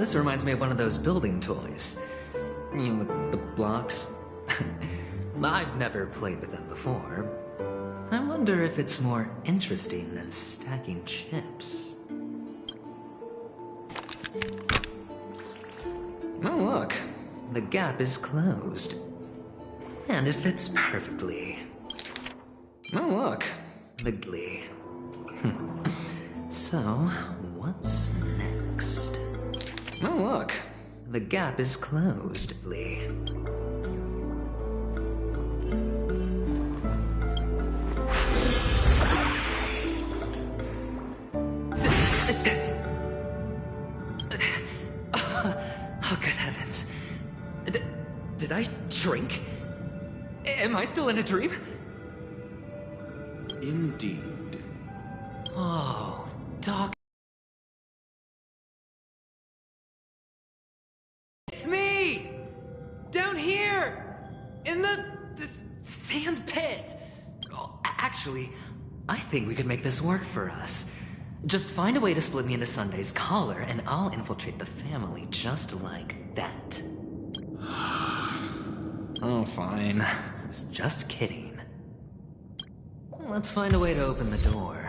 this reminds me of one of those building toys. You know, with the blocks. I've never played with them before. I wonder if it's more interesting than stacking chips. Oh, look. The gap is closed. And it fits perfectly. Oh, look. The So, what's next? Oh, look. The gap is closed, Lee. Oh, good heavens. Did I drink? Am I still in a dream? Indeed. Oh, Doc. It's me! Down here! In the sand pit! Oh, actually, I think we could make this work for us. Just find a way to slip me into Sunday's collar, and I'll infiltrate the family just like that. Oh, fine. I was just kidding. Let's find a way to open the door.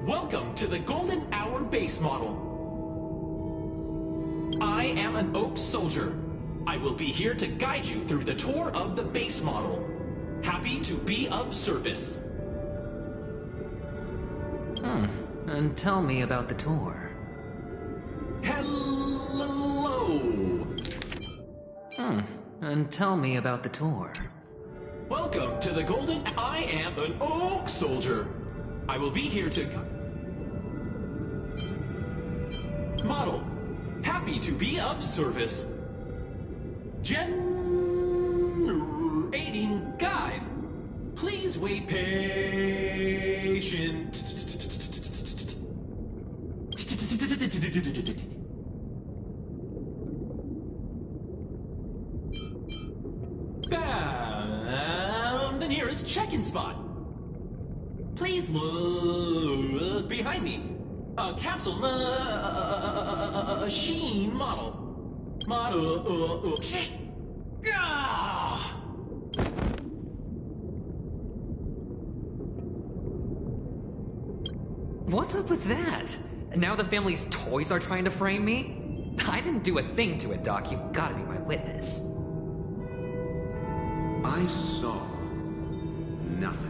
Welcome to the Golden Hour base model. I am an Oak Soldier. I will be here to guide you through the tour of the base model. Happy to be of service. And tell me about the tour. Hello. And tell me about the tour. Welcome to the Golden... I am an Oak Soldier. I will be here to... Model. Happy to be of service. Generating guide. Please wait patient. Found the nearest check-in spot. Please look behind me. A capsule machine model. What's up with that? Now the family's toys are trying to frame me? I didn't do a thing to it, Doc. You've got to be my witness. I saw nothing.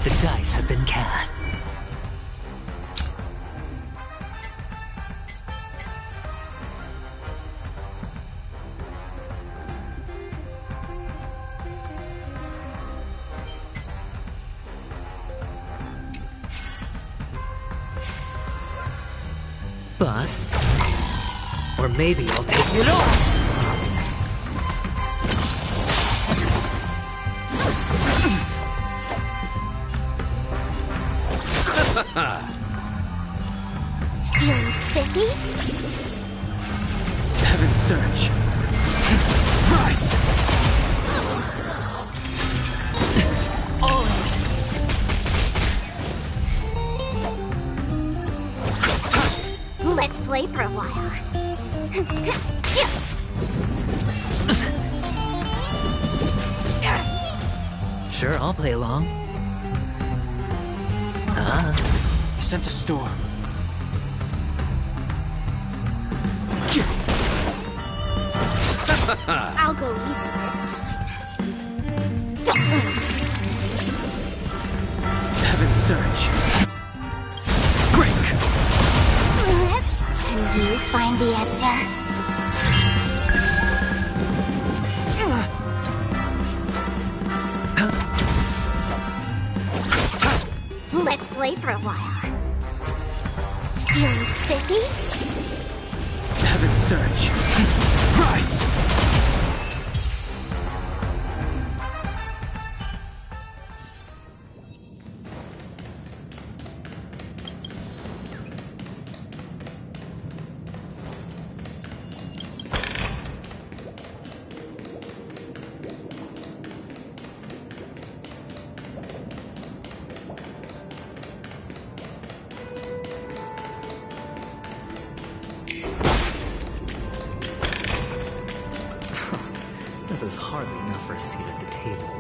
The dice have been cast. Bust. Or maybe I'll take it off. Feeling spiffy? Heaven's Surge. Rise! Let's play for a while. Sure, I'll play along. I sent a storm. I'll go easy this time. Heaven's Surge. Break! Can you find the answer? Let's play for a while. Feeling spiffy? Heaven's Surge. Rise! This is hardly enough for a seat at the table.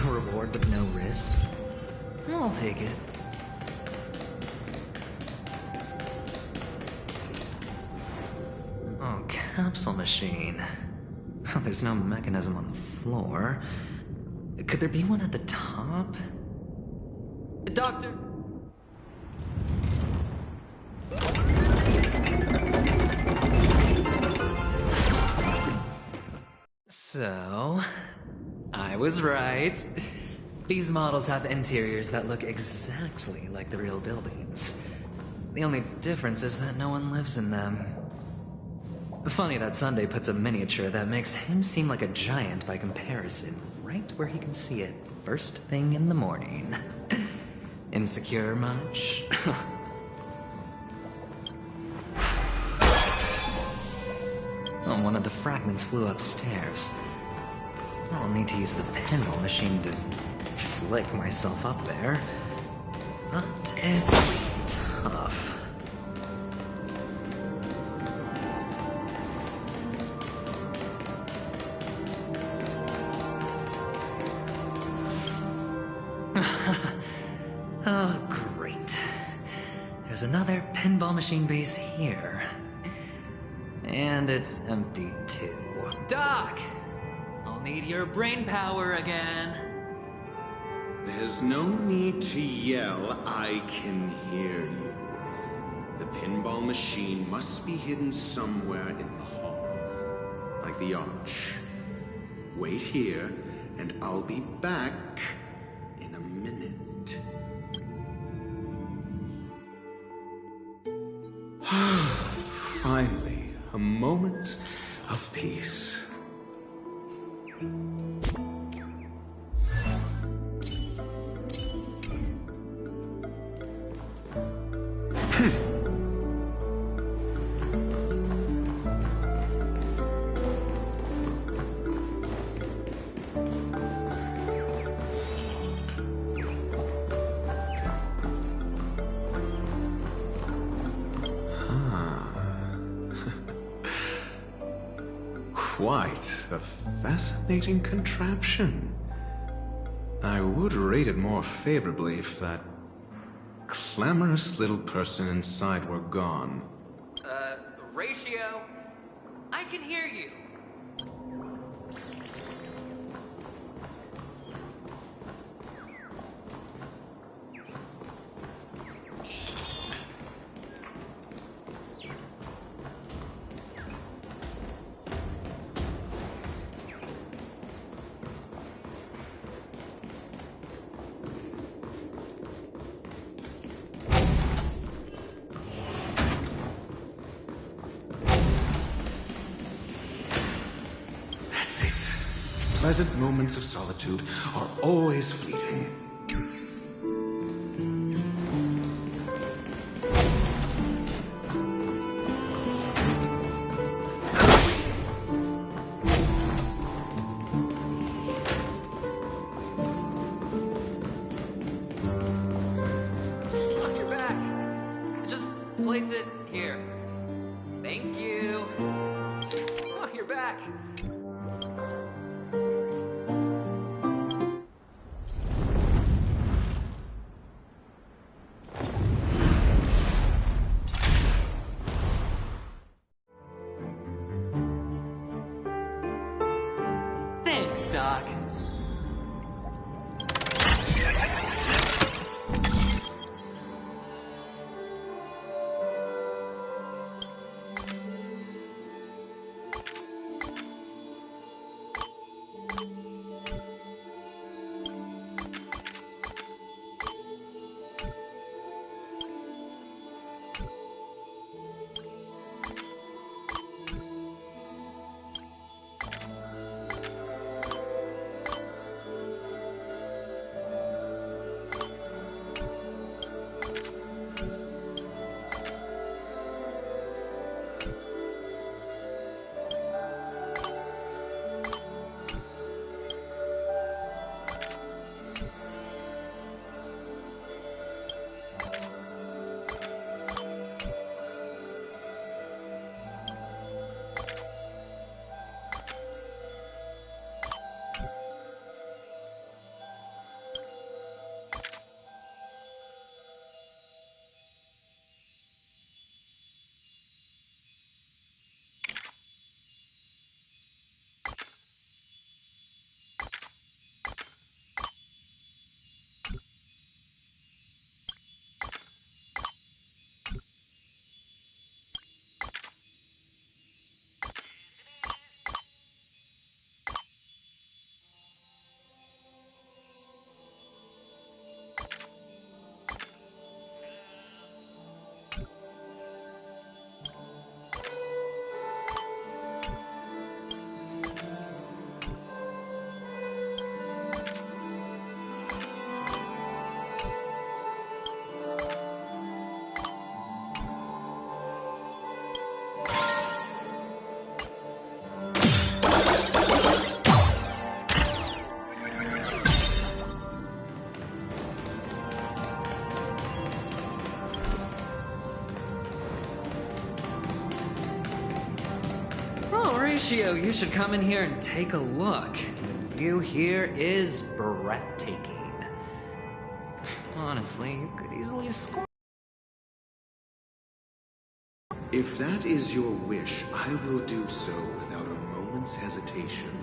Reward with no risk? I'll take it. Oh, capsule machine. There's no mechanism on the floor. Could there be one at the top? Doctor! So, I was right. These models have interiors that look exactly like the real buildings. The only difference is that no one lives in them. Funny that Sunday puts a miniature that makes him seem like a giant by comparison, right where he can see it first thing in the morning. Insecure much? Oh, one of the fragments flew upstairs. I'll need to use the pinball machine to flick myself up there. But it's tough. Oh, great. There's another pinball machine base here. And it's empty too. Doc! I'll need your brain power again. There's no need to yell. I can hear you. The pinball machine must be hidden somewhere in the hall. Like the arch. Wait here, and I'll be back in a minute. Finally, a moment of peace. Quite a fascinating contraption. I would rate it more favorably if that clamorous little person inside were gone. Ratio? I can hear you. Pleasant moments of solitude are always fleeting. Oh, you're back. Just place it here. Thank you. Oh, you're back. Thanks, Doc. Horatio, you should come in here and take a look. The view here is breathtaking. Honestly, you could easily score. If that is your wish, I will do so without a moment's hesitation.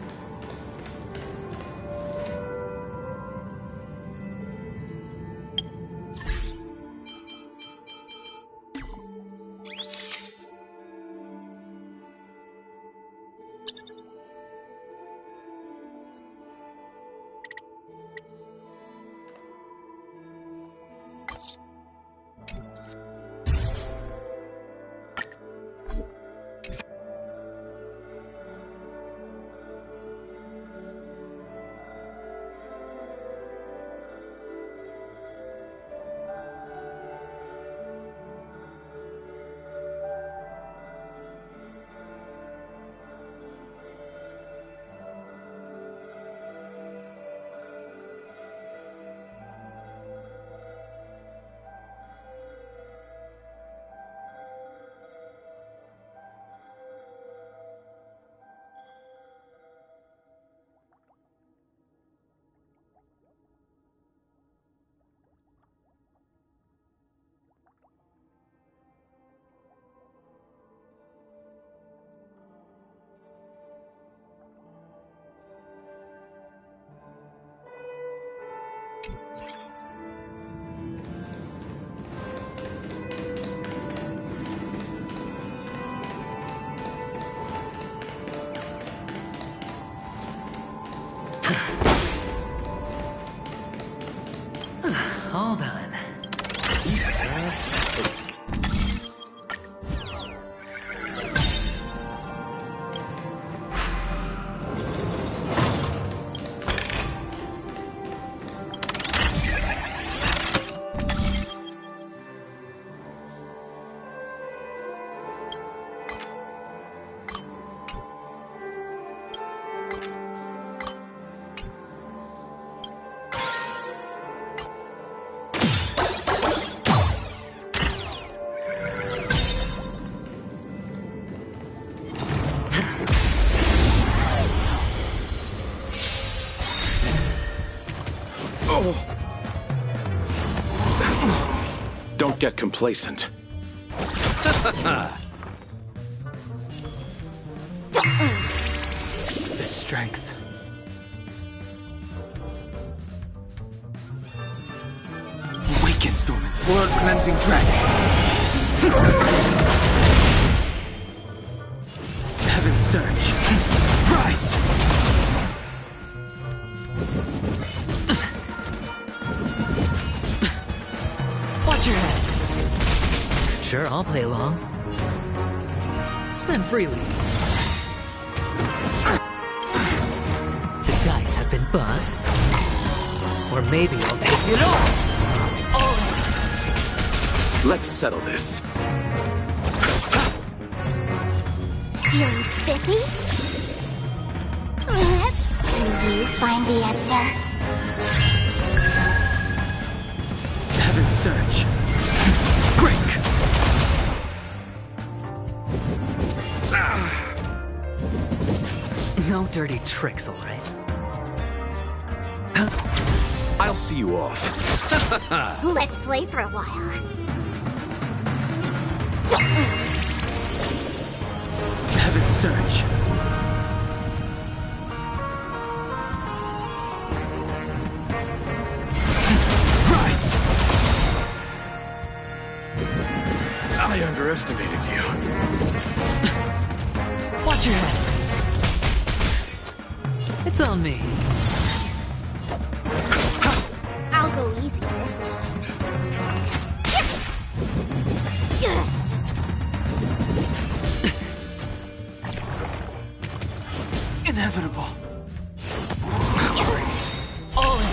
All done. Don't get complacent. The strength. Awaken, Storm. Blood-cleansing dragon. Heaven surge. Rise! Watch your head. Sure, I'll play along. Spend freely. The dice have been bust. Or maybe I'll take it all. Let's settle this. Feeling spiffy? Let's... Can you find the answer? Heaven surge. Break! No dirty tricks, all right? I'll see you off. Let's play for a while. Heaven surge. Rise! I underestimated you. Watch your head. It's on me. I'll go easy this time. Inevitable. All in.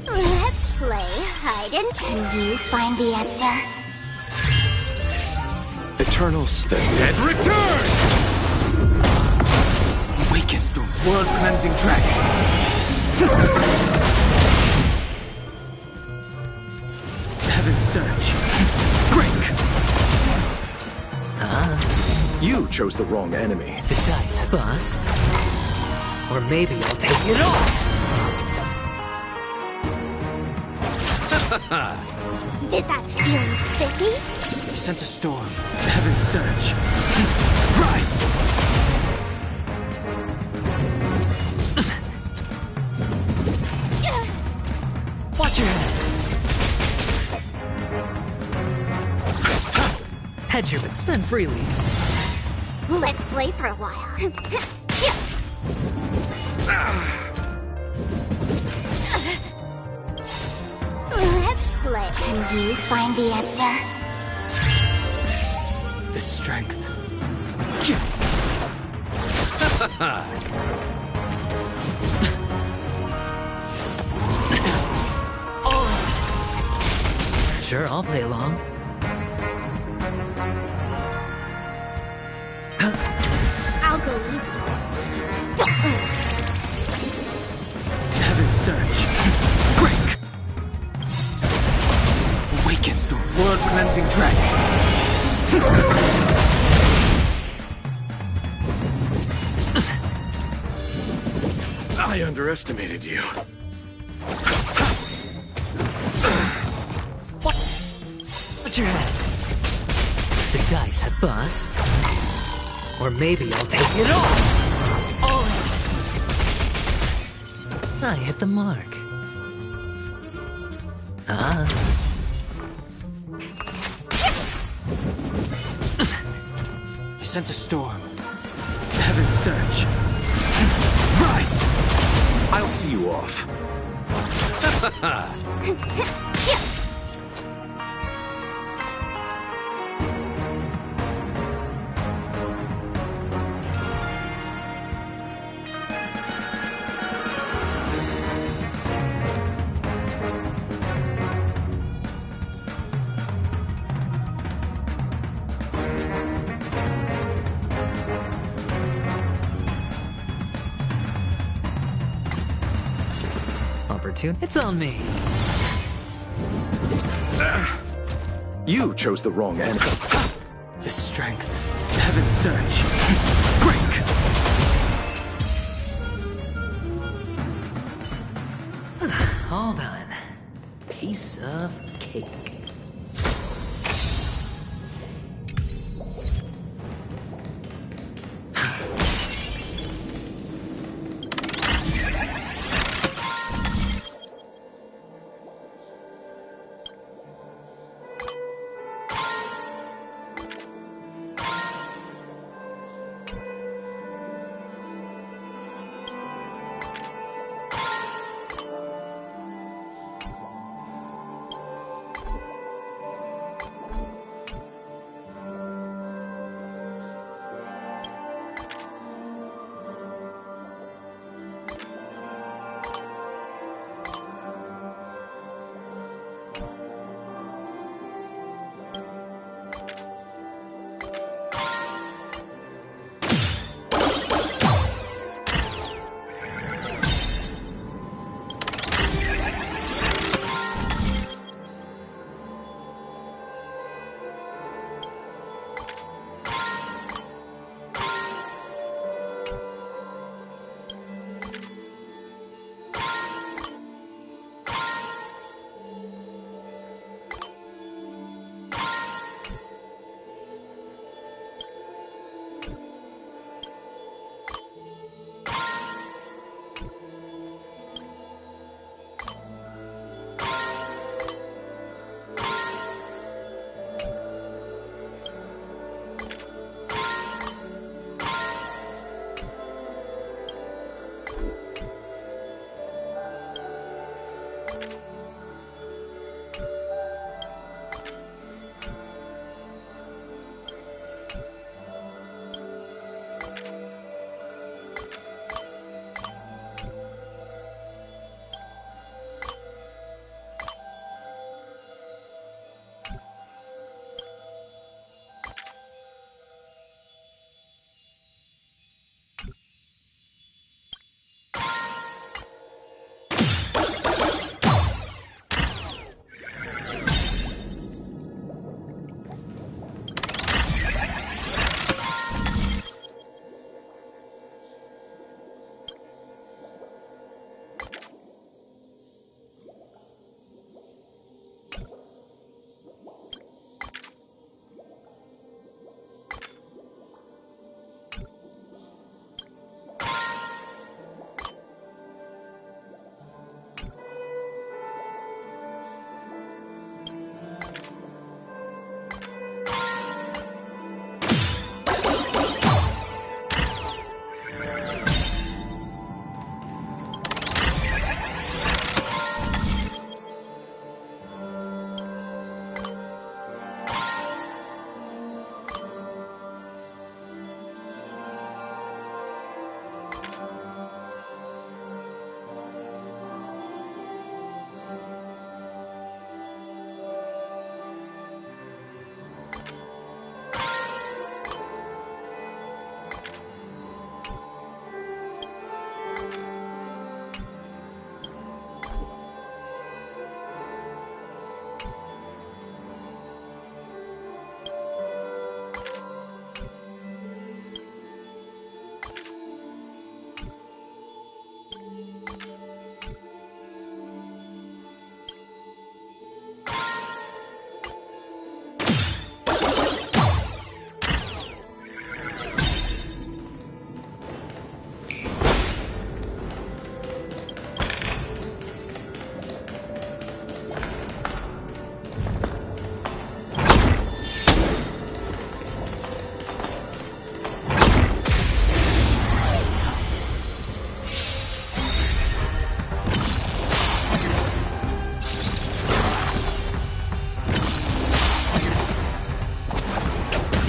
Let's play hide and... Can you find the answer? Eternals, the dead return! Awaken, Storm. Blood-cleansing dragon. Heaven surge. Break! You chose the wrong enemy. The dice bust. Or maybe I'll take it all. Did that feel spiffy? I sense a storm. Heaven surge. Rise! Watch your head. Head your bit, spend freely. Let's play for a while. Let's play. Can you find the answer? The strength. Sure, I'll play along. I'll go easy first. Don't move. Heaven surge. Break! Awaken the world-cleansing dragon. I underestimated you. Watch your head. The dice have bust. Or maybe I'll take it all. Oh! I hit the mark. Ah. I sense a storm. Heaven surge. Rise! I'll see you off. Opportune. It's on me. You chose the wrong enemy. The strength. Heaven surge. Break! All done. Piece of cake.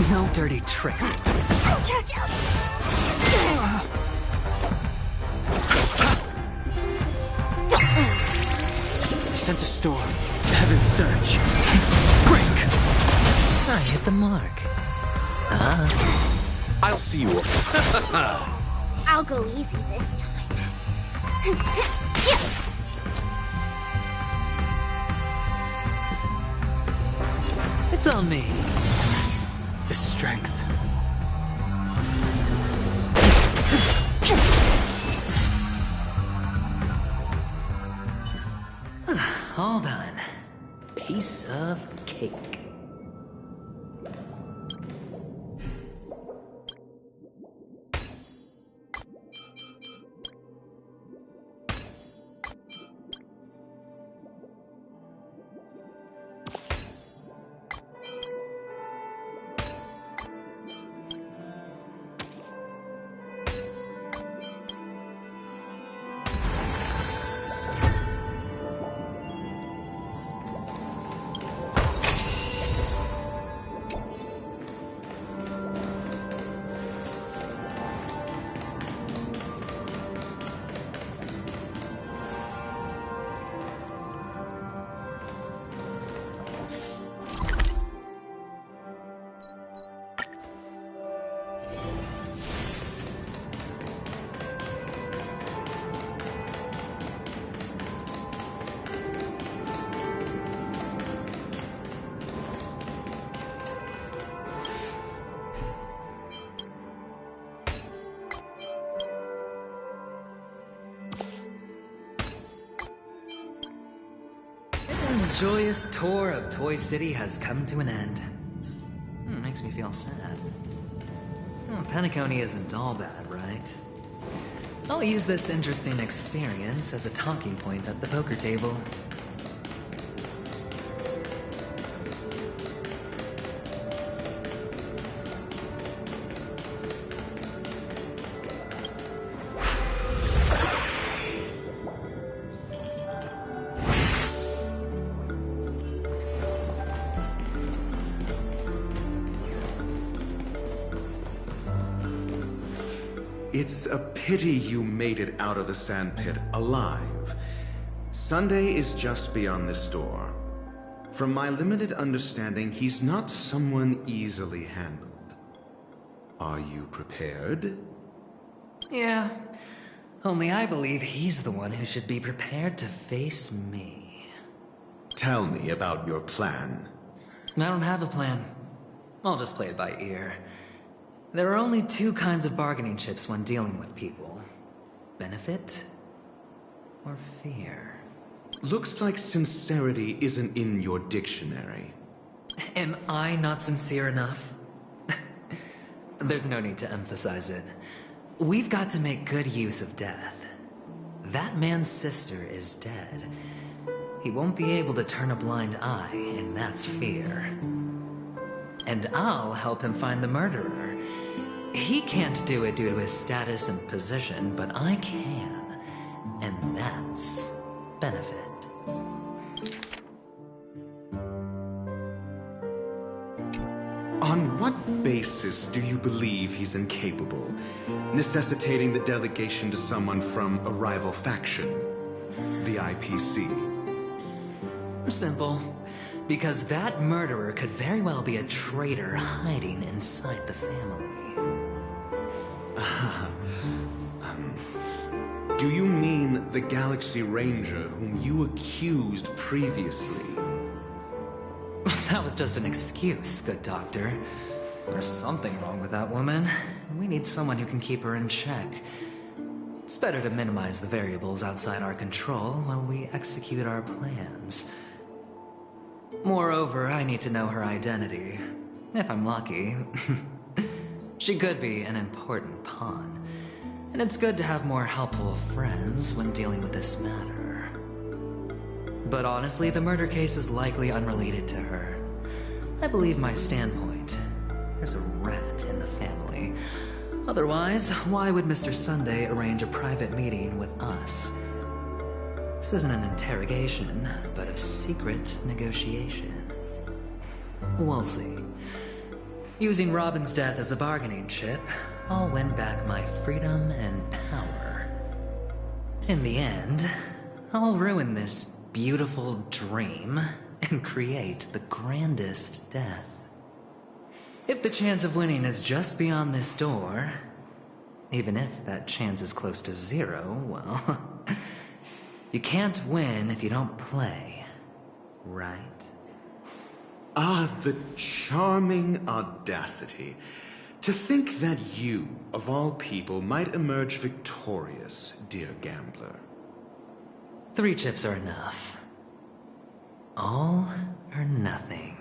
No dirty tricks. I sense a storm. Heaven's surge. Break! I hit the mark. I'll see you off. I'll go easy this time. It's on me. The strength. All done. Piece of cake. The joyous tour of Toy City has come to an end. Makes me feel sad. Penacony isn't all bad, right? I'll use this interesting experience as a talking point at the poker table. It's a pity you made it out of the sandpit alive. Sunday is just beyond this door. From my limited understanding, he's not someone easily handled. Are you prepared? Yeah, only I believe he's the one who should be prepared to face me. Tell me about your plan. I don't have a plan. I'll just play it by ear. There are only two kinds of bargaining chips when dealing with people. Benefit or fear. Looks like sincerity isn't in your dictionary. Am I not sincere enough? There's no need to emphasize it. We've got to make good use of death. That man's sister is dead. He won't be able to turn a blind eye, and that's fear. And I'll help him find the murderer. He can't do it due to his status and position, but I can. And that's benefit. On what basis do you believe he's incapable, necessitating the delegation to someone from a rival faction, the IPC? Simple. Because that murderer could very well be a traitor hiding inside the family. Do you mean the Galaxy Ranger whom you accused previously? That was just an excuse, good doctor. There's something wrong with that woman. We need someone who can keep her in check. It's better to minimize the variables outside our control while we execute our plans. Moreover, I need to know her identity. If I'm lucky. She could be an important pawn. And it's good to have more helpful friends when dealing with this matter. But honestly, the murder case is likely unrelated to her. I believe my standpoint. There's a rat in the family. Otherwise, why would Mr. Sunday arrange a private meeting with us? This isn't an interrogation, but a secret negotiation. We'll see. Using Robin's death as a bargaining chip, I'll win back my freedom and power. In the end, I'll ruin this beautiful dream and create the grandest death. If the chance of winning is just beyond this door, even if that chance is close to zero, well, you can't win if you don't play, right? Ah, the charming audacity. To think that you, of all people, might emerge victorious, dear gambler. 3 chips are enough. All or nothing.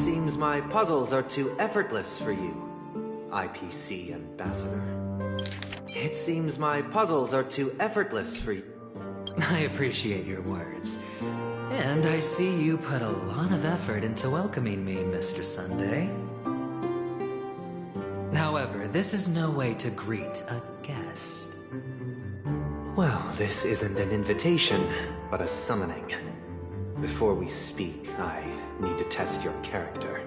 seems my puzzles are too effortless for you, IPC Ambassador. It seems my puzzles are too effortless for you. I appreciate your words. And I see you put a lot of effort into welcoming me, Mr. Sunday. However, this is no way to greet a guest. Well, this isn't an invitation, but a summoning. Before we speak, I need to test your character.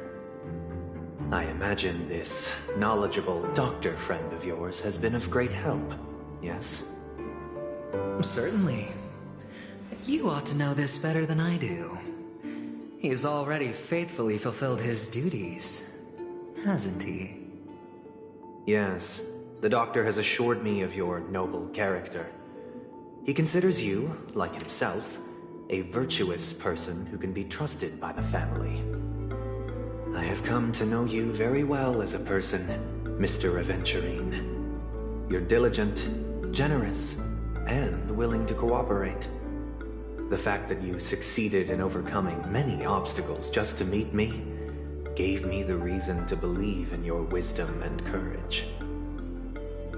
I imagine this knowledgeable doctor friend of yours has been of great help, yes? Certainly. You ought to know this better than I do. He's already faithfully fulfilled his duties, hasn't he? Yes, the doctor has assured me of your noble character. He considers you, like himself, a virtuous person who can be trusted by the family. I have come to know you very well as a person, Mr. Aventurine. You're diligent, generous, and willing to cooperate. The fact that you succeeded in overcoming many obstacles just to meet me gave me the reason to believe in your wisdom and courage.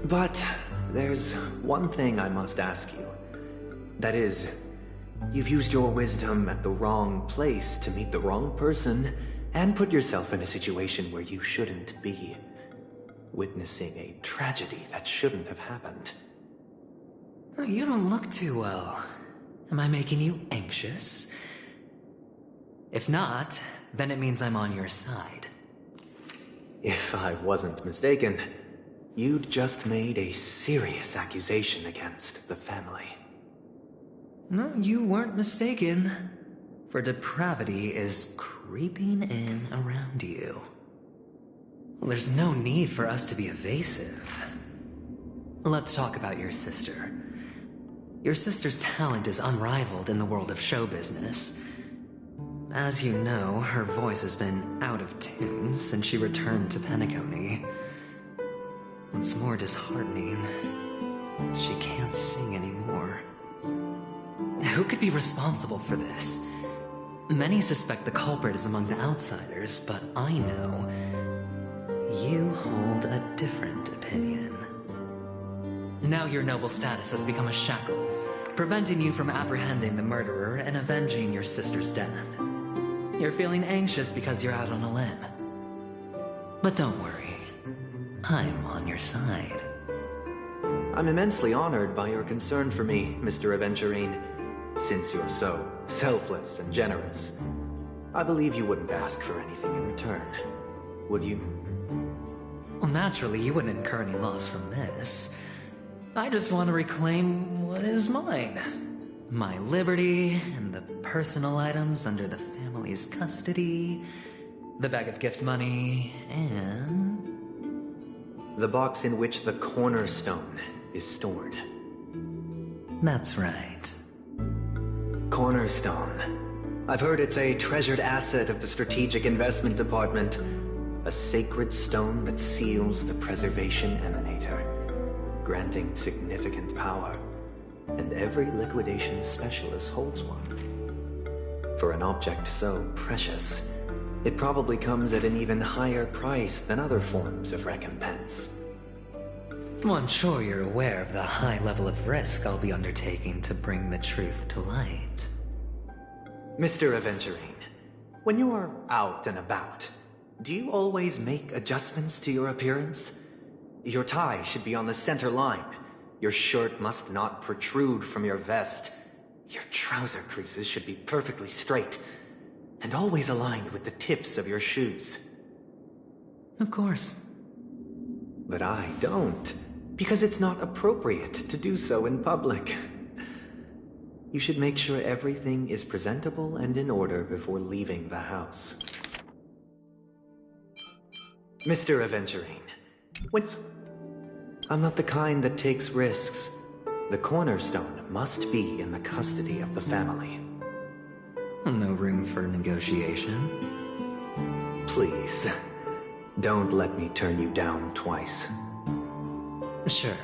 But there's one thing I must ask you. That is, you've used your wisdom at the wrong place to meet the wrong person and put yourself in a situation where you shouldn't be, witnessing a tragedy that shouldn't have happened. You don't look too well. Am I making you anxious? If not, then it means I'm on your side. If I wasn't mistaken, you'd just made a serious accusation against the family. No, you weren't mistaken. For depravity is creeping in around you. Well, there's no need for us to be evasive. Let's talk about your sister. Your sister's talent is unrivaled in the world of show business. As you know, her voice has been out of tune since she returned to Penacony. What's more disheartening, she can't sing anymore. Who could be responsible for this? Many suspect the culprit is among the outsiders, but I know you hold a different opinion. Now your noble status has become a shackle, preventing you from apprehending the murderer and avenging your sister's death. You're feeling anxious because you're out on a limb. But don't worry, I'm on your side. I'm immensely honored by your concern for me, Mr. Aventurine. Since you're so selfless and generous, I believe you wouldn't ask for anything in return, would you? Well, naturally, you wouldn't incur any loss from this. I just want to reclaim what is mine. My liberty and the personal items under the family's custody, the bag of gift money, and the box in which the cornerstone is stored. That's right. Cornerstone. I've heard it's a treasured asset of the Strategic Investment Department. A sacred stone that seals the Preservation Emanator, granting significant power. And every liquidation specialist holds one. For an object so precious, it probably comes at an even higher price than other forms of recompense. Well, I'm sure you're aware of the high level of risk I'll be undertaking to bring the truth to light. Mr. Aventurine, when you're out and about, do you always make adjustments to your appearance? Your tie should be on the center line. Your shirt must not protrude from your vest. Your trouser creases should be perfectly straight, and always aligned with the tips of your shoes. Of course. But I don't, because it's not appropriate to do so in public. You should make sure everything is presentable and in order before leaving the house. Mr. Aventurine, I'm not the kind that takes risks. The cornerstone must be in the custody of the family. No room for negotiation. Please, don't let me turn you down twice. Sure.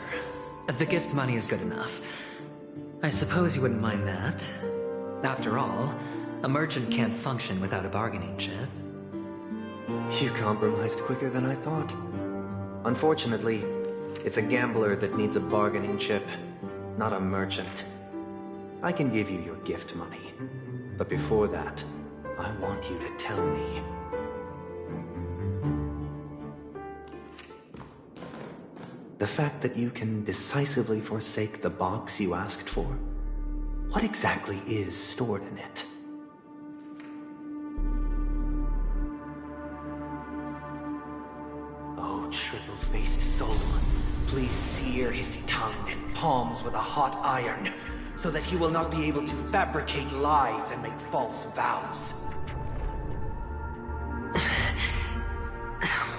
The gift money is good enough. I suppose you wouldn't mind that. After all, a merchant can't function without a bargaining chip. You compromised quicker than I thought. Unfortunately, it's a gambler that needs a bargaining chip, not a merchant. I can give you your gift money, but before that, I want you to tell me. The fact that you can decisively forsake the box you asked for, what exactly is stored in it? Oh, triple-faced soul, please sear his tongue and palms with a hot iron, so that he will not be able to fabricate lies and make false vows.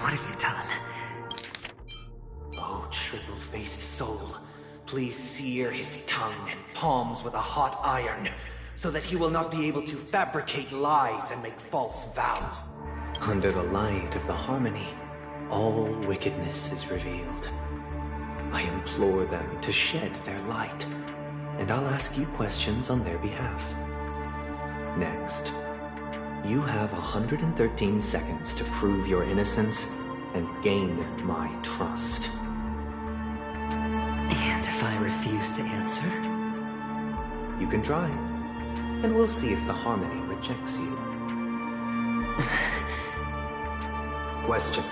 What have you done? Oh, triple-faced soul, please sear his tongue and palms with a hot iron, so that he will not be able to fabricate lies and make false vows. Under the light of the harmony, all wickedness is revealed. I implore them to shed their light, and I'll ask you questions on their behalf. Next, you have 113 seconds to prove your innocence and gain my trust. And if I refuse to answer? You can try, and we'll see if the harmony rejects you. Question.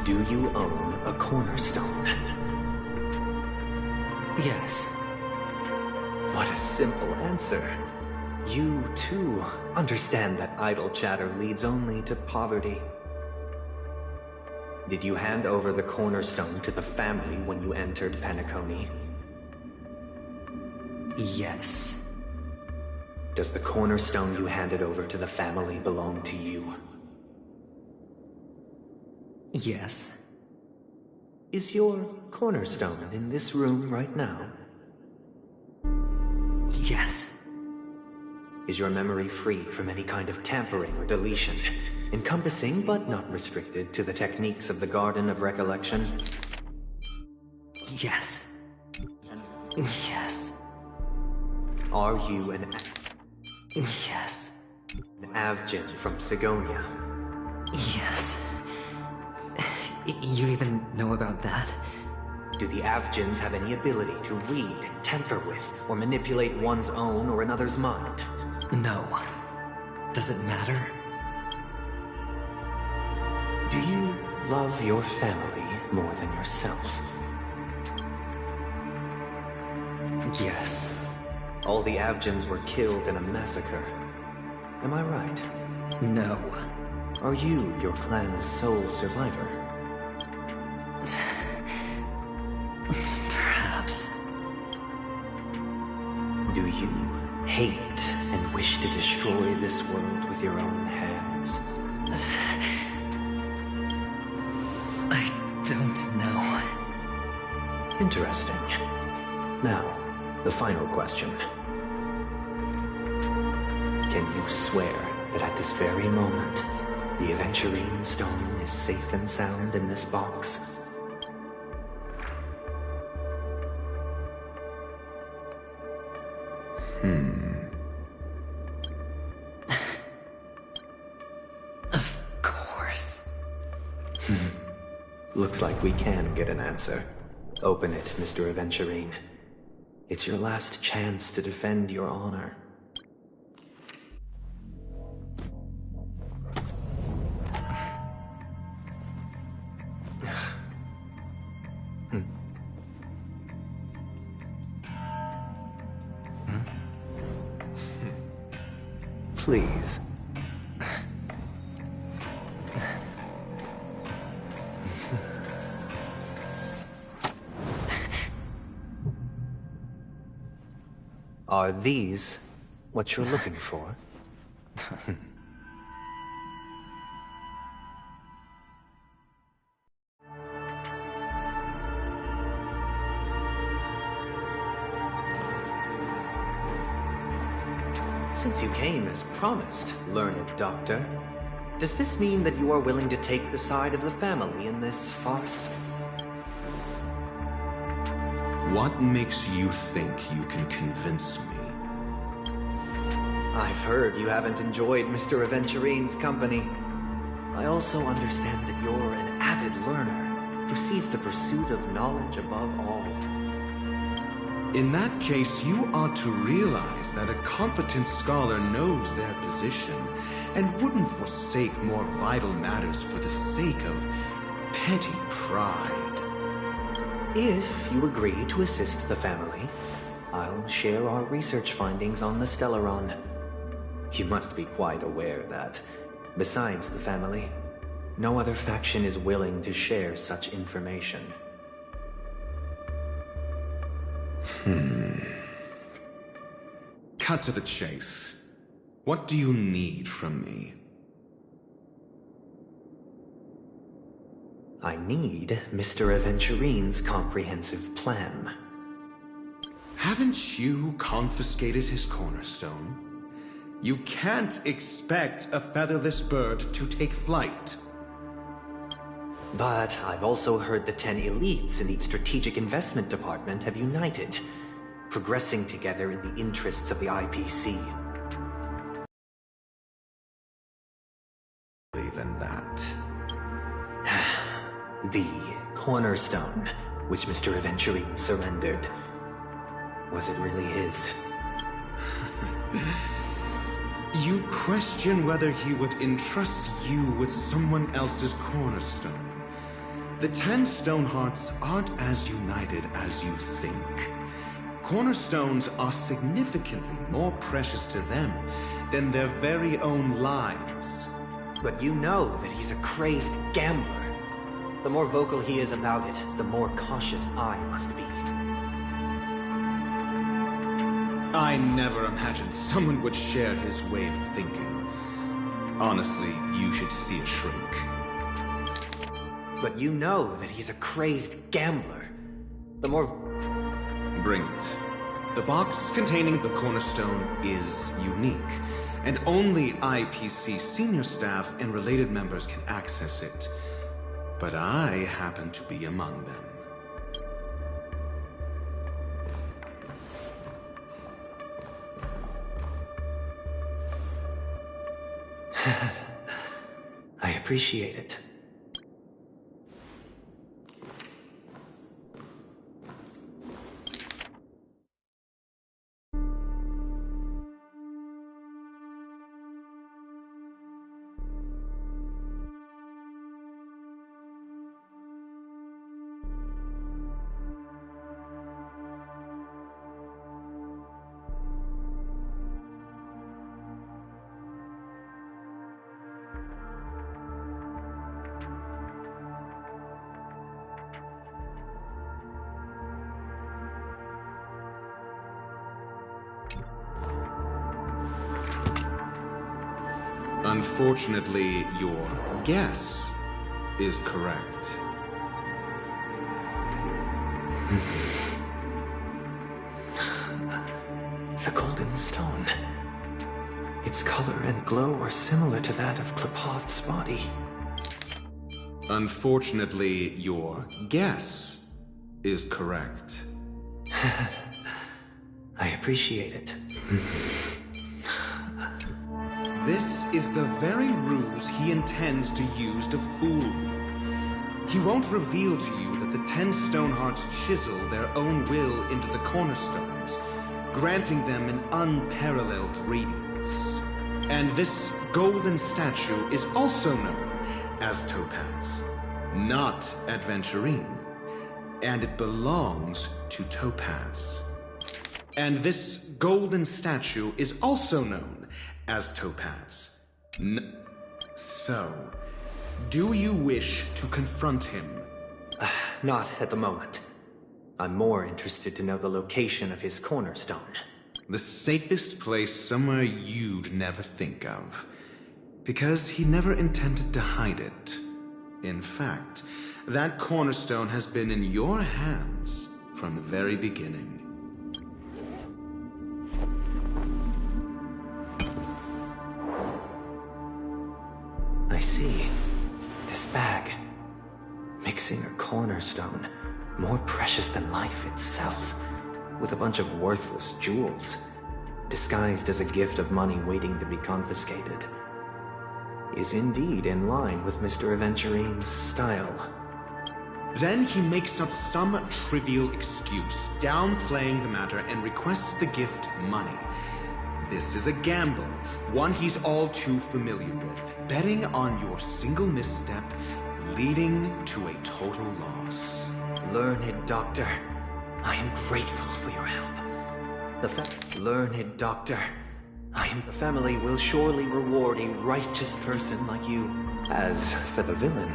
Do you own a cornerstone? Yes. What a simple answer. You, too, understand that idle chatter leads only to poverty. Did you hand over the cornerstone to the family when you entered Penacony? Yes. Does the cornerstone you handed over to the family belong to you? Yes. Is your cornerstone in this room right now? Yes. Is your memory free from any kind of tampering or deletion, encompassing but not restricted to the techniques of the Garden of Recollection? Yes. Yes. Are you an Yes. Avgin from Sigonia? Yes. You even know about that? Do the Avgins have any ability to read, tamper with, or manipulate one's own or another's mind? No. Does it matter? Do you love your family more than yourself? Yes. All the Avgins were killed in a massacre. Am I right? No. Are you your clan's sole survivor? Perhaps. Do you hate and wish to destroy this world with your own hands? I don't know. Interesting. Now, the final question. Can you swear that at this very moment, the Aventurine Stone is safe and sound in this box? Of course. Looks like we can get an answer. Open it, Mr. Aventurine. It's your last chance to defend your honor. Please. Are these what you're looking for? Since you came as promised, learned doctor, does this mean that you are willing to take the side of the family in this farce? What makes you think you can convince me? I've heard you haven't enjoyed Mr. Aventurine's company. I also understand that you're an avid learner who sees the pursuit of knowledge above all. In that case, you ought to realize that a competent scholar knows their position and wouldn't forsake more vital matters for the sake of petty pride. If you agree to assist the family, I'll share our research findings on the Stellaron. You must be quite aware that, besides the family, no other faction is willing to share such information. Cut to the chase. What do you need from me? I need Mr. Aventurine's comprehensive plan. Haven't you confiscated his cornerstone? You can't expect a featherless bird to take flight. But I've also heard the 10 elites in the Strategic Investment Department have united, progressing together in the interests of the IPC. Than that. The cornerstone, which Mr. Aventurine surrendered. Was it really his? You question whether he would entrust you with someone else's cornerstone. The 10 Stonehearts aren't as united as you think. Cornerstones are significantly more precious to them than their very own lives. But you know that he's a crazed gambler. The more vocal he is about it, the more cautious I must be. I never imagined someone would share his way of thinking. Honestly, you should see a shrink. But you know that he's a crazed gambler. The more... Bring it. The box containing the cornerstone is unique, and only IPC senior staff and related members can access it. But I happen to be among them. I appreciate it. Unfortunately, your guess is correct. The golden stone. Its color and glow are similar to that of Klepoth's body. Unfortunately, your guess is correct. I appreciate it. This is the very ruse he intends to use to fool you. He won't reveal to you that the 10 Stonehearts chisel their own will into the cornerstones, granting them an unparalleled radiance. And this golden statue is also known as Topaz, not Adventurine. And it belongs to Topaz. And this golden statue is also known as Topaz. So, do you wish to confront him? Not at the moment. I'm more interested to know the location of his cornerstone. The safest place somewhere you'd never think of. Because he never intended to hide it. In fact, that cornerstone has been in your hands from the very beginning. I see. This bag. Mixing a cornerstone, more precious than life itself, with a bunch of worthless jewels, disguised as a gift of money waiting to be confiscated. is indeed in line with Mr. Aventurine's style. Then he makes up some trivial excuse, downplaying the matter, and requests the gift money. This is a gamble, one he's all too familiar with. Betting on your single misstep, leading to a total loss. Learned Doctor, I am grateful for your help. Learned Doctor, the family will surely reward a righteous person like you. As for the villain,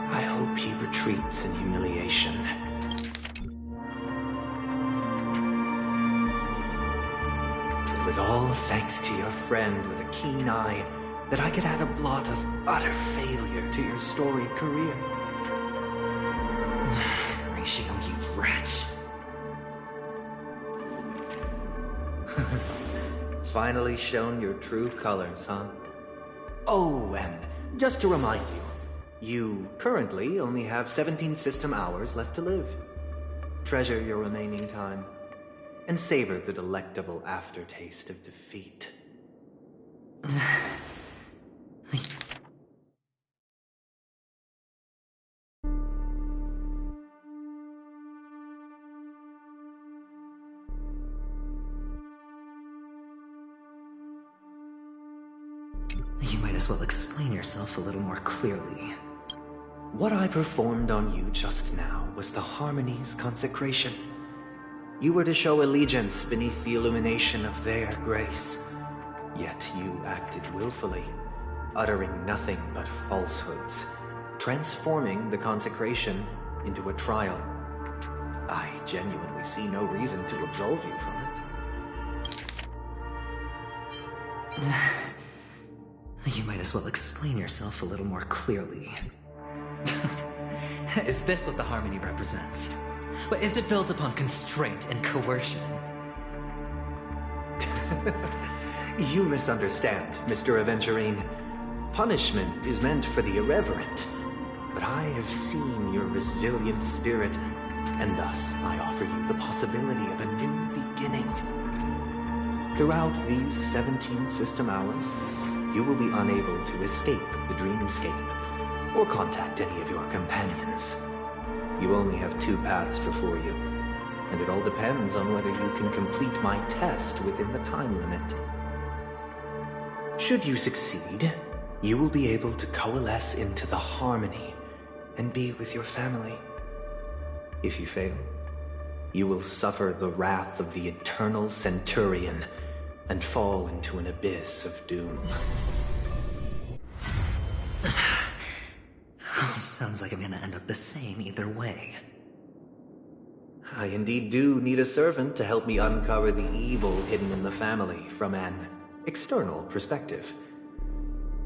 I hope he retreats in humiliation. It was all thanks to your friend with a keen eye that I could add a blot of utter failure to your storied career. Ratio, you wretch. Finally shown your true colors, huh? Oh, and just to remind you, you currently only have 17 system hours left to live. Treasure your remaining time, and savor the delectable aftertaste of defeat. You might as well explain yourself a little more clearly. What I performed on you just now was the Harmony's consecration. You were to show allegiance beneath the illumination of their grace. Yet you acted willfully, uttering nothing but falsehoods, transforming the consecration into a trial. I genuinely see no reason to absolve you from it. You might as well explain yourself a little more clearly. Is this what the Harmony represents? But is it built upon constraint and coercion? You misunderstand, Mr. Aventurine. Punishment is meant for the irreverent. But I have seen your resilient spirit, and thus I offer you the possibility of a new beginning. Throughout these 17 system hours, you will be unable to escape the dreamscape, or contact any of your companions. You only have 2 paths before you, and it all depends on whether you can complete my test within the time limit. Should you succeed, you will be able to coalesce into the Harmony and be with your family. If you fail, you will suffer the wrath of the Eternal Centurion and fall into an abyss of doom. Sounds like I'm gonna end up the same either way. I indeed do need a servant to help me uncover the evil hidden in the family from an external perspective.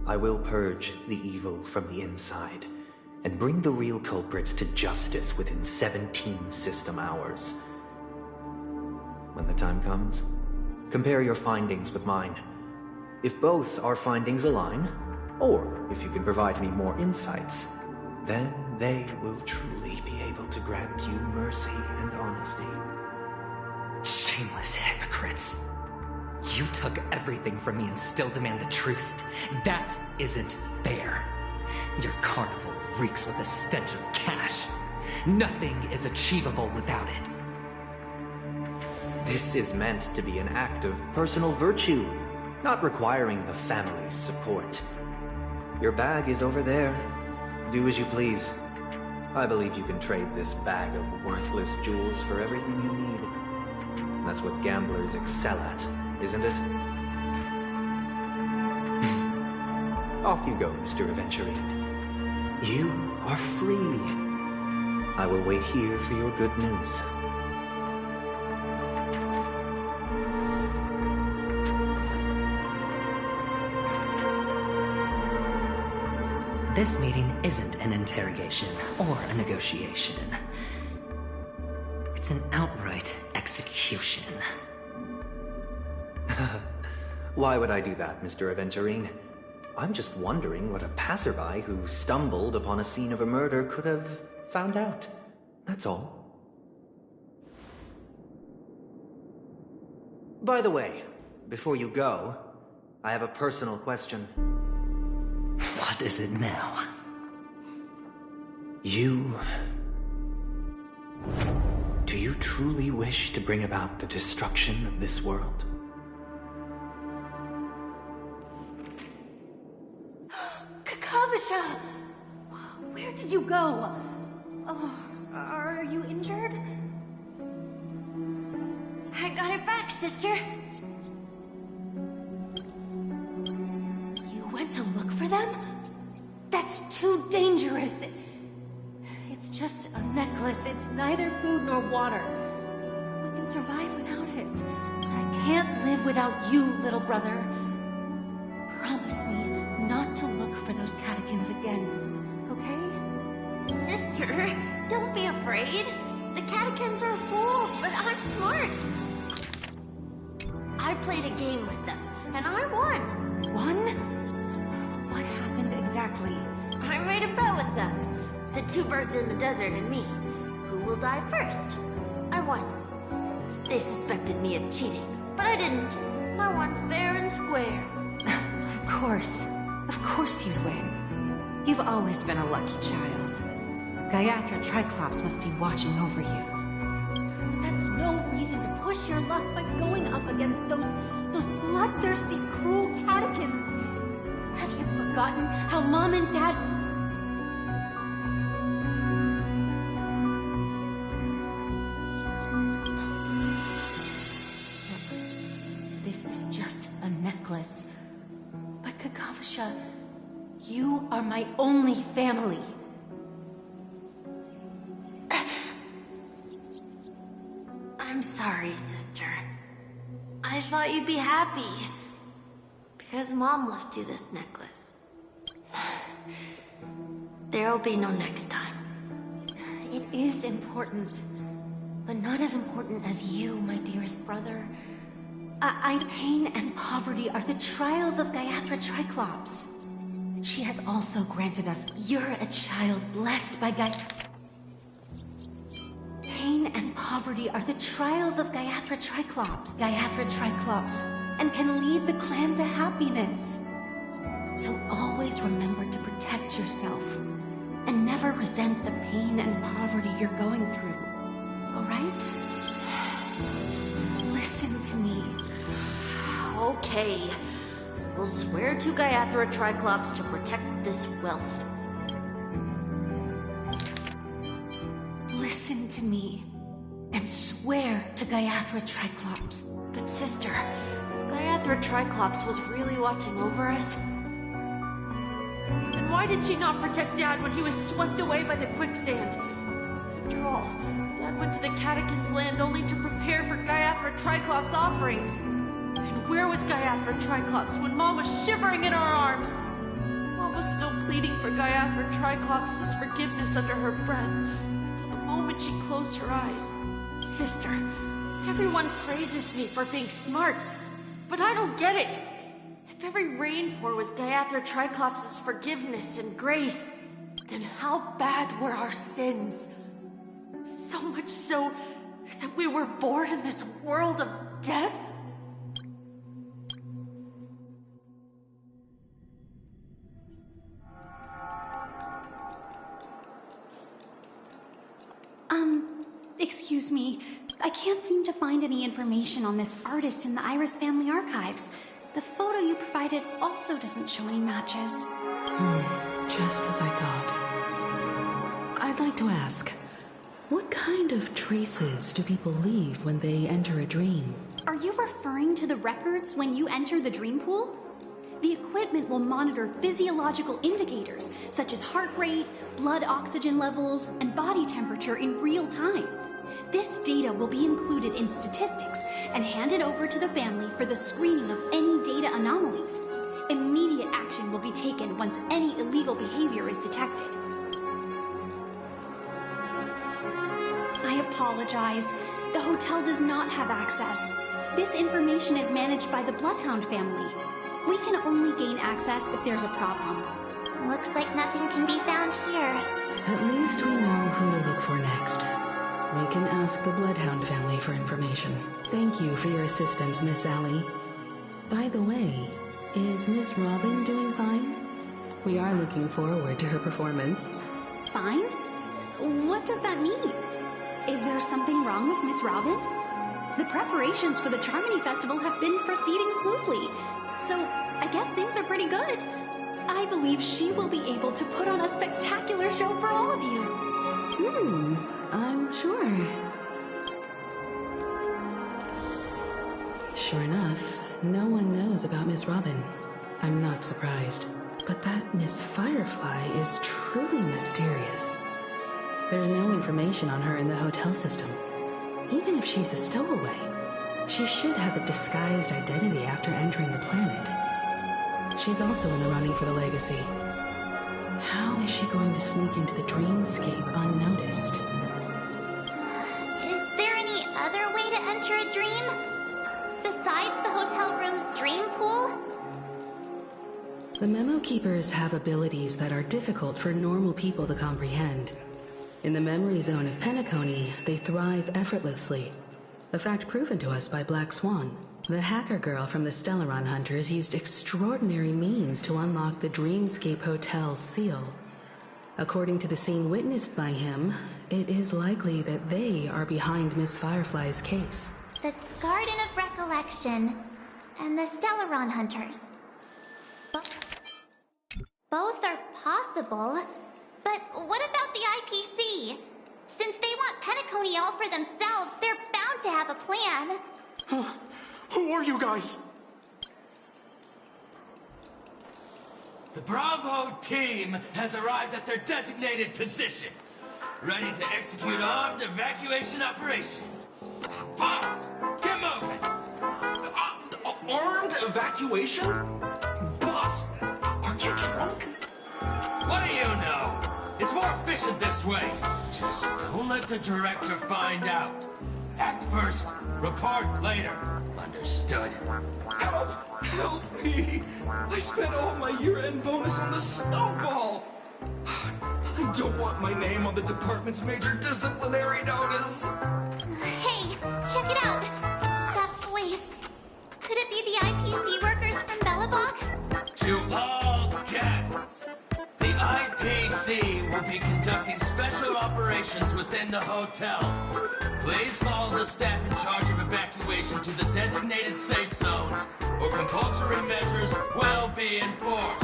I will purge the evil from the inside and bring the real culprits to justice within 17 system hours. When the time comes, compare your findings with mine. If both our findings align, or if you can provide me more insights, then they will truly be able to grant you mercy and honesty. Shameless hypocrites. You took everything from me and still demand the truth. That isn't fair. Your carnival reeks with the stench of cash. Nothing is achievable without it. This is meant to be an act of personal virtue, not requiring the family's support. Your bag is over there. Do as you please. I believe you can trade this bag of worthless jewels for everything you need. That's what gamblers excel at, isn't it? Off you go, Mr. Aventurine. You are free. I will wait here for your good news. This meeting isn't an interrogation or a negotiation. It's an outright execution. Why would I do that, Mr. Aventurine? I'm just wondering what a passerby who stumbled upon a scene of a murder could have found out. That's all. By the way, before you go, I have a personal question. What is it now? Do you truly wish to bring about the destruction of this world? Kakavasha! Where did you go? Oh, are you injured? I got it back, sister. You went to look for them? That's too dangerous. It's just a necklace. It's neither food nor water. We can survive without it. But I can't live without you, little brother. Promise me not to look for those catechins again, okay? Sister, don't be afraid. The catechins are fools, but I'm smart. I played a game with them, and I won. Won? What happened exactly? I made a bet with them. The two birds in the desert and me. Who will die first? I won. They suspected me of cheating, but I didn't. I won fair and square. Of course you'd win. You've always been a lucky child. Gayatha Triclops must be watching over you. But that's no reason to push your luck by going up against those bloodthirsty, cruel catechins. Have you forgotten how Mom and Dad... This is just a necklace. But Kakavasha, you are my only family. I'm sorry, sister. I thought you'd be happy. Because Mom left you this necklace. There'll be no next time. It is important. But not as important as you, my dearest brother. Pain and poverty are the trials of Gayatha Triclops. She has also granted us... You're a child blessed by Pain and poverty are the trials of Gayatha Triclops. And can lead the clan to happiness. So always remember to protect yourself. And never resent the pain and poverty you're going through. All right? Listen to me. Okay. We'll swear to Gayatha Triclops to protect this wealth. Listen to me. And swear to Gayatha Triclops. But sister, Gayatha Triclops was really watching over us. Then why did she not protect Dad when he was swept away by the quicksand? After all, Dad went to the Catechins' land only to prepare for Gayatha Triclops' offerings. And where was Gayatha Triclops when Mom was shivering in our arms? Mom was still pleading for Gayatha Triclops' forgiveness under her breath, until the moment she closed her eyes. Sister, everyone praises me for being smart, but I don't get it. If every rainpour was Gayatha Triclops' forgiveness and grace, then how bad were our sins? So much so that we were born in this world of death? Excuse me. I can't seem to find any information on this artist in the Iris family archives. The photo you provided also doesn't show any matches. Just as I thought. I'd like to ask, what kind of traces do people leave when they enter a dream? Are you referring to the records when you enter the dream pool? The equipment will monitor physiological indicators, such as heart rate, blood oxygen levels, and body temperature in real time. This data will be included in statistics and handed over to the family for the screening of any data anomalies. Immediate action will be taken once any illegal behavior is detected. I apologize. The hotel does not have access. This information is managed by the Bloodhound family. We can only gain access if there's a problem. Looks like nothing can be found here. At least we know who to look for next. We can ask the Bloodhound family for information. Thank you for your assistance, Miss Allie. By the way, Miss Robin doing fine? We are looking forward to her performance. Fine? What does that mean? Is there something wrong with Miss Robin? The preparations for the Charmony Festival have been proceeding smoothly, so I guess things are pretty good. I believe she will be able to put on a spectacular show for all of you. I'm sure. Sure enough, no one knows about Miss Robin. I'm not surprised. But that Miss Firefly is truly mysterious. There's no information on her in the hotel system. Even if she's a stowaway, she should have a disguised identity after entering the planet. She's also in the running for the legacy. How is she going to sneak into the dreamscape unnoticed? Is there any other way to enter a dream? Besides the hotel room's dream pool? The Memo Keepers have abilities that are difficult for normal people to comprehend. In the memory zone of Penacony, they thrive effortlessly. A fact proven to us by Black Swan. The hacker girl from the Stellaron Hunters used extraordinary means to unlock the Dreamscape Hotel's seal. According to the scene witnessed by him, it is likely that they are behind Miss Firefly's case. The Garden of Recollection and the Stellaron Hunters. Both are possible, but what about the IPC? Since they want Penacony all for themselves, they're bound to have a plan. Who are you guys? The Bravo team has arrived at their designated position, ready to execute armed evacuation operation. Boss, get moving! Armed evacuation? Boss, are you drunk? What do you know? It's more efficient this way. Just don't let the director find out. Act first, report later. Understood? Help me! I spent all my year-end bonus on the snowball! I don't want my name on the department's major disciplinary notice! Hey, check it out! That place. Could it be the IPC workers from Belobog? To all guests, the IPC will be conducting special operations within the hotel. Please follow the staff in charge of evacuation to the designated safe zones, or compulsory measures will be enforced.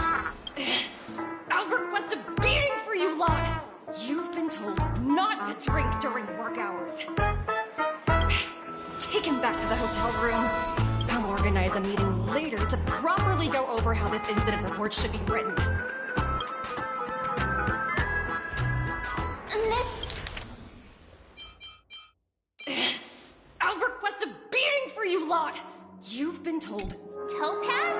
I'll request a beating for you lot! You've been told not to drink during work hours. Take him back to the hotel room. I'll organize a meeting later to properly go over how this incident report should be written. I'll request a beating for you lot! You've been told. Topaz?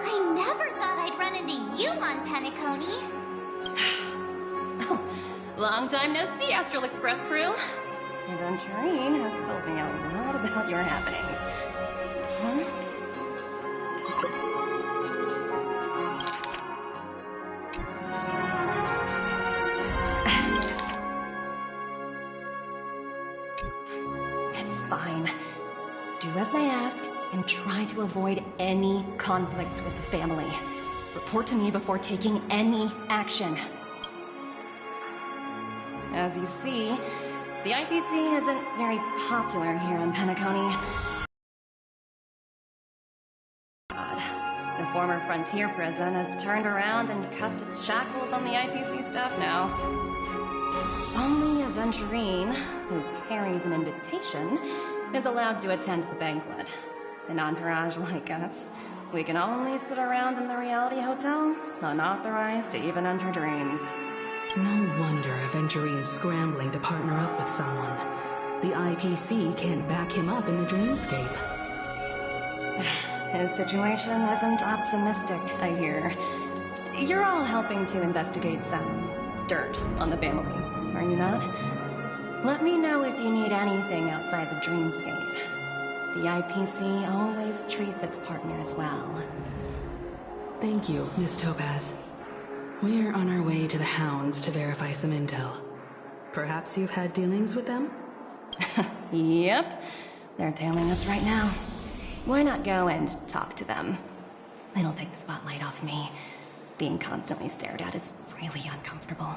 I never thought I'd run into you on Penacony. Long time no see, Astral Express crew. Aventurine has told me a lot about your happenings. It's fine. Do as they ask, and try to avoid any conflicts with the family. Report to me before taking any action. As you see, the IPC isn't very popular here on Penacony. The former frontier prison has turned around and cuffed its shackles on the IPC staff now. Only Aventurine, who carries an invitation, is allowed to attend the banquet. An entourage like us, we can only sit around in the reality hotel, unauthorized to even enter dreams. No wonder Aventurine's scrambling to partner up with someone. The IPC can't back him up in the dreamscape. His situation isn't optimistic, I hear. You're all helping to investigate some dirt on the family, are you not? Let me know if you need anything outside the dreamscape. The IPC always treats its partners well. Thank you, Miss Topaz. We're on our way to the Hounds to verify some intel. Perhaps you've had dealings with them? Yep. They're tailing us right now. Why not go and talk to them? It'll take the spotlight off me. Being constantly stared at is really uncomfortable.